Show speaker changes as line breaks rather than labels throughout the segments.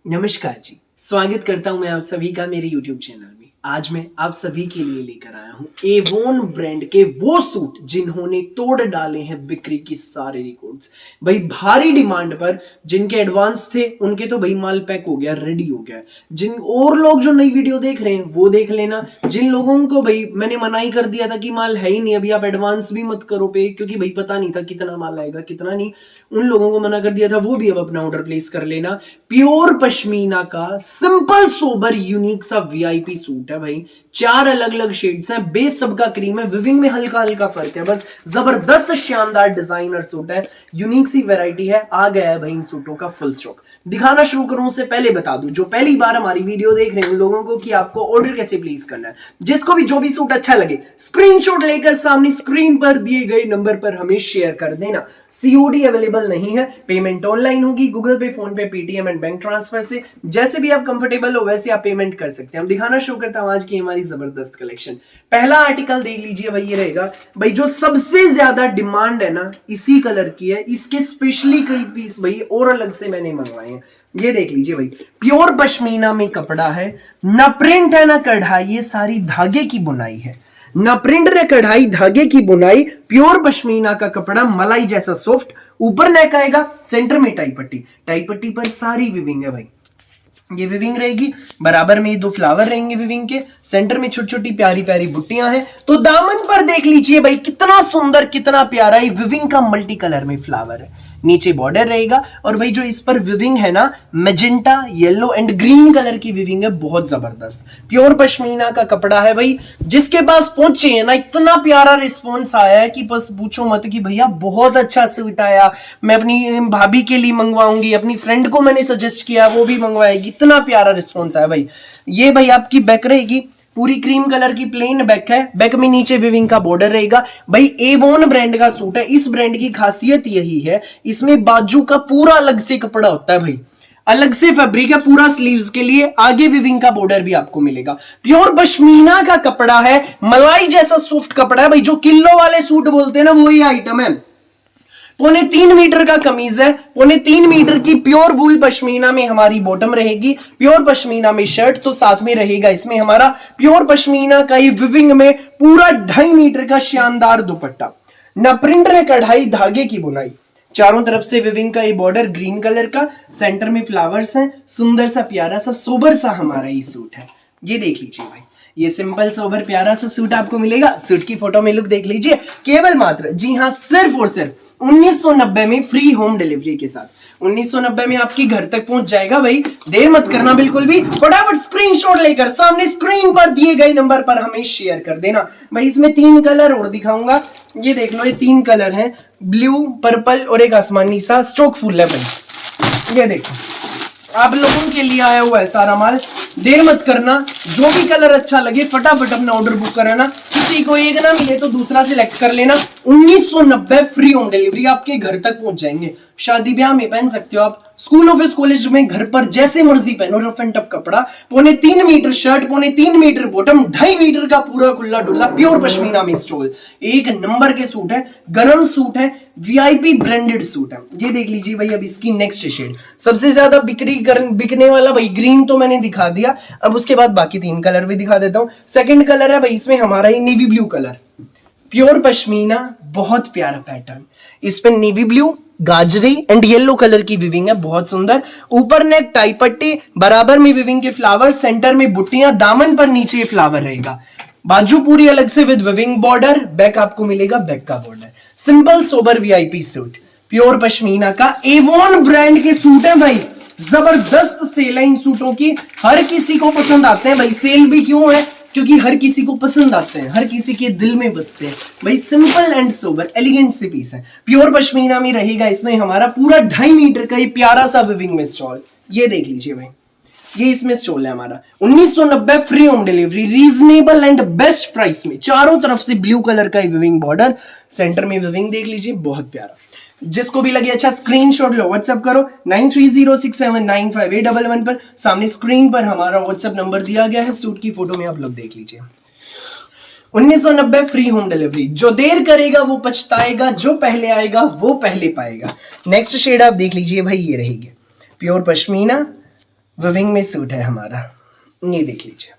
नमस्कार जी, स्वागत करता हूं मैं आप सभी का मेरे YouTube चैनल में। आज मैं आप सभी के लिए लेकर आया हूं एवोन ब्रांड के वो सूट जिन्होंने तोड़ डाले हैं बिक्री की सारे रिकॉर्ड्स। भाई भारी डिमांड पर जिनके एडवांस थे उनके तो भाई माल पैक हो गया, रेडी हो गया। जिन और लोग जो नई वीडियो देख रहे हैं वो देख लेना। जिन लोगों को भाई मैंने मना ही कर दिया था कि माल है ही नहीं, अभी आप एडवांस भी मत करो पे, क्योंकि भाई पता नहीं था कितना माल आएगा कितना नहीं, उन लोगों को मना कर दिया था, वो भी अब अपना ऑर्डर प्लेस कर लेना। प्योर पश्मीना का सिंपल सोबर यूनिक सा वीआईपी सूट है भाई। 4 अलग अलग शेड्स हैं, बेस सबका क्रीम है, विविंग में हल्का हल्का फर्क है, बस जबरदस्त शानदार डिजाइनर सूट है, यूनिक सी वैरायटी है। आ गया है भाई इन सूटों का फुल स्टॉक। दिखाना शुरू करूं उससे पहले बता दूं जो पहली बार हमारी वीडियो देख रहे हैं उन लोगों को कि आपको ऑर्डर कैसे प्लेस करना है। जिसको भी जो भी सूट अच्छा लगे स्क्रीनशॉट लेकर सामने स्क्रीन पर दिए गए नंबर पर हमें शेयर कर देना। सीओडी अवेलेबल नहीं है, पेमेंट ऑनलाइन होगी, गूगल पे, फोन पे, पेटीएम एंड बैंक ट्रांसफर से। जैसे भी आप कंफर्टेबल हो वैसे आप पेमेंट कर सकते हैं। हम दिखाना शुरू करता हूं आज की हमारी जबरदस्त कलेक्शन। पहला आर्टिकल देख लीजिए भाई, ये रहेगा भाई जो सबसे ज्यादा डिमांड है ना इसी कलर की है। इसके स्पेशली कई पीस भाई और अलग से मैंने मंगवाए हैं। ये देख लीजिए भाई, प्योर पश्मीना में कपड़ा है, ना प्रिंट है ना कढ़ाई, ये सारी धागे की बुनाई है। ना प्रिंट न कढ़ाई, धागे की बुनाई, प्योर पश्मीना का कपड़ा, मलाई जैसा सॉफ्ट। ऊपर नेक आएगा, सेंटर में टाई पट्टी, टाई पट्टी पर सारी विविंग है भाई। ये विविंग रहेगी, बराबर में 2 फ्लावर रहेंगे विविंग के, सेंटर में छोटी छोटी प्यारी प्यारी बुट्टियां हैं। तो दामन पर देख लीजिए भाई कितना सुंदर कितना प्यारा, ये विविंग का मल्टी कलर में फ्लावर है। नीचे बॉर्डर रहेगा और भाई जो इस पर विविंग है ना, magenta, yellow and green colour की विविंग है, बहुत जबरदस्त। प्योर पश्मीना का कपड़ा है भाई। जिसके पास पहुंचे है ना, इतना प्यारा रिस्पॉन्स आया है कि बस पूछो मत कि भैया बहुत अच्छा सूट आया, मैं अपनी भाभी के लिए मंगवाऊंगी, अपनी फ्रेंड को मैंने सजेस्ट किया वो भी मंगवाएगी। इतना प्यारा रिस्पॉन्स आया भाई। ये भाई आपकी बैक रहेगी, पूरी क्रीम कलर की प्लेन बैक है, बैक में नीचे विविंग का बॉर्डर रहेगा भाई। एवोन ब्रांड का सूट है। इस ब्रांड की खासियत यही है, इसमें बाजू का पूरा अलग से कपड़ा होता है भाई, अलग से फैब्रिक है पूरा स्लीव्स के लिए, आगे विविंग का बॉर्डर भी आपको मिलेगा। प्योर पश्मीना का कपड़ा है, मलाई जैसा सॉफ्ट कपड़ा है भाई। जो किलो वाले सूट बोलते हैं ना वो ये आइटम है। 3.25 मीटर का कमीज है, 3.25 मीटर की प्योर वूल पश्मीना में हमारी बॉटम रहेगी, प्योर पश्मीना में शर्ट, तो साथ में रहेगा इसमें हमारा प्योर पश्मीना का ही विविंग में पूरा 2.5 मीटर का शानदार दुपट्टा। न प्रिंट न कढ़ाई, धागे की बुनाई, चारों तरफ से विविंग का ये बॉर्डर ग्रीन कलर का, सेंटर में फ्लावर्स हैं, सुंदर सा प्यारा सा सोबर सा हमारा ये सूट है। ये देख लीजिए भाई, ये सिंपल सोबर प्यारा सा सूट आपको मिलेगा। सूट की फोटो में लुक देख लीजिए, केवल मात्र जी हाँ सिर्फ और सिर्फ 1990 में फ्री होम डिलीवरी के साथ। 1990 में आपकी घर तक पहुंच जाएगा भाई। देर मत करना बिल्कुल भी, फटाफट स्क्रीनशॉट लेकर सामने स्क्रीन पर दिए गए नंबर पर हमें शेयर कर देना भाई। इसमें 3 कलर और दिखाऊंगा, ये देख लो, ये 3 कलर हैं, ब्लू, पर्पल और एक आसमानी सा। स्टॉक फुल है भाई। ये देखो आप लोगों के लिए आया हुआ है सारा माल। देर मत करना, जो भी कलर अच्छा लगे फटाफट अपना ऑर्डर बुक कराना। किसी को एक ना मिले तो दूसरा सिलेक्ट कर लेना। 1990 फ्री होम डिलीवरी, आपके घर तक पहुंच जाएंगे। शादी ब्याह में पहन सकते हो आप, स्कूल ऑफिस कॉलेज में, घर पर जैसे मर्जी पहनो। रफ एंड टफ कपड़ा, 3.25 metre shirt, 3.25 metre bottom, 2.5 metre का पूरा खुला डुल्ला प्योर पश्मीना में स्टोल। एक नंबर के सूट है, गरम सूट है, वीआईपी ब्रांडेड सूट है। ये देख लीजिए भाई, अब इसकी नेक्स्ट शेड सबसे ज्यादा बिकने वाला भाई ग्रीन तो मैंने दिखा दिया, अब उसके बाद बाकी 3 कलर भी दिखा देता हूं। सेकंड कलर है भाई इसमें हमारा ये navy blue colour, pure pashmina, बहुत प्यारा पैटर्न। इस पे नेवी ब्लू, गाजरी एंड येलो कलर की विविंग है, बहुत सुंदर। ऊपर नेक टाई पट्टी, बराबर में विविंग के फ्लावर, सेंटर में बुट्टियां, दामन पर नीचे फ्लावर रहेगा, बाजू पूरी अलग से विद विविंग बॉर्डर, बैक आपको मिलेगा बैक का border. Simple sober VIP suit, pure pashmina का एवोन ब्रांड के सूट है भाई। जबरदस्त सेल है इन सूटों की, हर किसी को पसंद आते हैं भाई। सेल भी क्यों है? क्योंकि हर किसी को पसंद आते हैं, हर किसी के दिल में बसते हैं भाई। सिंपल एंड सोबर एलिगेंट से पीस है, प्योर पश्मीना में रहेगा इसमें हमारा पूरा 2.5 मीटर का ये प्यारा सा विविंग में स्टॉल। ये देख लीजिए भाई, ये इसमें स्टॉल है हमारा। 1990 free home delivery, reasonable and best price में। चारों तरफ से ब्लू कलर का विविंग बॉर्डर, सेंटर में विविंग देख लीजिए, बहुत प्यारा। जिसको भी लगे अच्छा स्क्रीनशॉट लो, व्हाट्सएप करो 9306795811 पर। सामने स्क्रीन पर हमारा व्हाट्सएप नंबर दिया गया है, सूट की फोटो में आप लोग देख लीजिए। 1990 फ्री होम डिलीवरी, जो देर करेगा वो पछताएगा, जो पहले आएगा वो पहले पाएगा। नेक्स्ट शेड आप देख लीजिए भाई, ये रहेगी प्योर पश्मीना, विविंग में सूट है हमारा, ये देख लीजिए,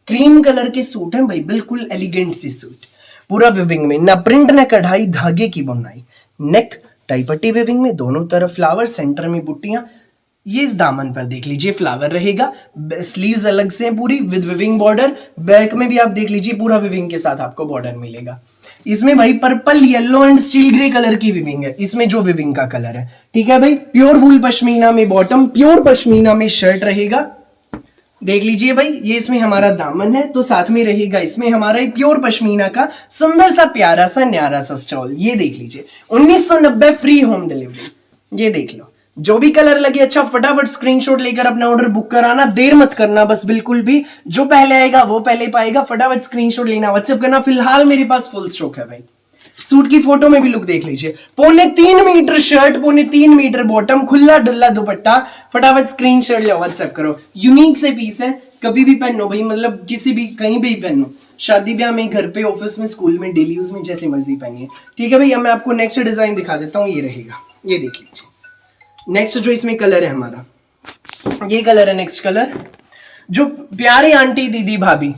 क्रीम कलर के सूट है भाई, बिल्कुल एलिगेंट सी सूट, पूरा विविंग में, ना प्रिंट ना कढ़ाई, धागे की बुनाई, नेक टाई पट्टी विविंग में, दोनों तरफ फ्लावर, सेंटर में बुट्टियां, ये इस दामन पर देख लीजिए फ्लावर रहेगा, स्लीव्स अलग से हैं पूरी विद विविंग बॉर्डर, बैक में भी आप देख लीजिए पूरा विविंग के साथ आपको बॉर्डर मिलेगा। इसमें भाई purple, yellow and steel grey colour की विविंग है, इसमें जो विविंग का कलर है, ठीक है भाई। प्योर वूल पश्मीना में बॉटम, प्योर पश्मीना में शर्ट रहेगा, देख लीजिए भाई, ये इसमें हमारा दामन है, तो साथ में रहेगा इसमें हमारा प्योर पश्मीना का सुंदर सा प्यारा सा न्यारा सा स्टॉल, ये देख लीजिए 1990 फ्री होम डिलीवरी, ये देख लो। जो भी कलर लगे अच्छा फटाफट स्क्रीनशॉट लेकर अपना ऑर्डर बुक कराना, देर मत करना बस बिल्कुल भी, जो पहले आएगा वो पहले पाएगा, फटाफट स्क्रीनशॉट लेना, व्हाट्सएप करना। फिलहाल मेरे पास फुल स्टॉक है भाई। सूट की फोटो में भी लुक देख लीजिए, 3.25 मीटर शर्ट, 3.25 मीटर बॉटम, खुला डुल्ला दुपट्टा, फटाफट स्क्रीनशॉट लो, व्हाट्सएप करो। यूनिक से पीस है, कभी भी पहनो भाई, मतलब किसी भी कहीं भी पहनो, शादी ब्याह में, घर पे, ऑफिस में, स्कूल में, डेली यूज में, जैसे मर्जी पहनिए, ठीक है भैया। मैं आपको नेक्स्ट डिजाइन दिखा देता हूँ, ये रहेगा, ये देख लीजिए। नेक्स्ट जो इसमें कलर है हमारा, ये कलर है नेक्स्ट कलर, जो प्यारे आंटी दीदी भाभी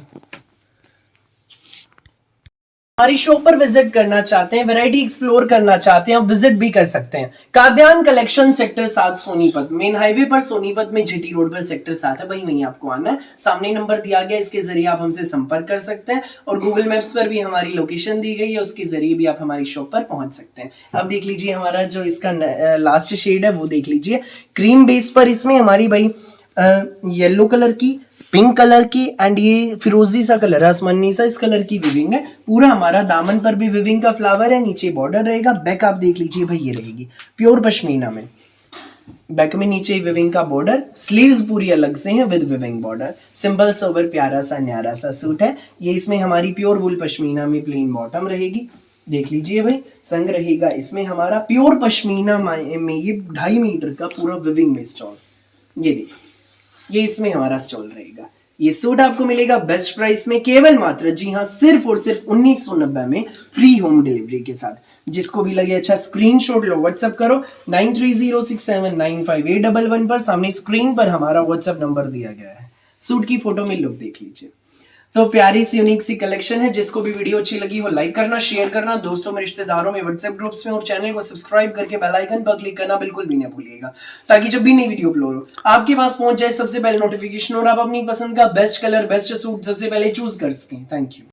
हमारी शॉप पर विजिट करना चाहते हैं, वैरायटी एक्सप्लोर करना चाहते हैं, आप विजिट भी कर सकते हैं। Kadyan collection sector 7 Sonipat, main highway पर सोनीपत में जीटी रोड पर सेक्टर 7 है भाई, वहीं आपको आना है। सामने नंबर दिया गया, इसके जरिए आप हमसे संपर्क कर सकते हैं, और गूगल मैप्स पर भी हमारी लोकेशन दी गई है, उसके जरिए भी आप हमारी शॉप पर पहुंच सकते हैं। अब देख लीजिए हमारा जो इसका लास्ट शेड है वो देख लीजिए, क्रीम बेस पर इसमें हमारी भाई येलो कलर की, पिंक कलर की एंड ये फिरोजी सा कलर है, आसमानी सा, इस कलर की विविंग है। पूरा हमारा दामन पर भी विविंग का फ्लावर है, नीचे बॉर्डर रहेगा। बैक आप देख लीजिए भाई, ये रहेगी प्योर पश्मीना में, बैक में नीचे विविंग का बॉर्डर, स्लीव्स पूरी अलग से हैं with viewing border. Simple sober प्यारा सा न्यारा सा सूट है ये। इसमें हमारी प्योर वूल पश्मीना में प्लेन बॉटम रहेगी, देख लीजिए भाई। संग रहेगा इसमें हमारा प्योर पश्मीना में ये 2.5 मीटर का पूरा विविंग में स्टॉल, ये देखिए, ये इसमें हमारा स्टॉल रहेगा। ये सूट आपको मिलेगा बेस्ट प्राइस में, केवल मात्र, जी हाँ, सिर्फ और सिर्फ 1990 में, फ्री होम डिलीवरी के साथ। जिसको भी लगे अच्छा स्क्रीनशॉट लो, व्हाट्सएप करो 9306795811 पर, सामने स्क्रीन पर हमारा व्हाट्सएप नंबर दिया गया है। सूट की फोटो में लुक देख लीजिए। तो प्यारी सी यूनिक सी कलेक्शन है। जिसको भी वीडियो अच्छी लगी हो लाइक करना, शेयर करना, दोस्तों में, रिश्तेदारों में, व्हाट्सएप ग्रुप्स में, और चैनल को सब्सक्राइब करके बेल आइकन पर क्लिक करना बिल्कुल भी नहीं भूलिएगा, ताकि जब भी नई वीडियो अपलोड हो आपके पास पहुंच जाए सबसे पहले नोटिफिकेशन, और आप अपनी पसंद का बेस्ट कलर, बेस्ट सूट सबसे पहले चूज कर सकें। Thank you.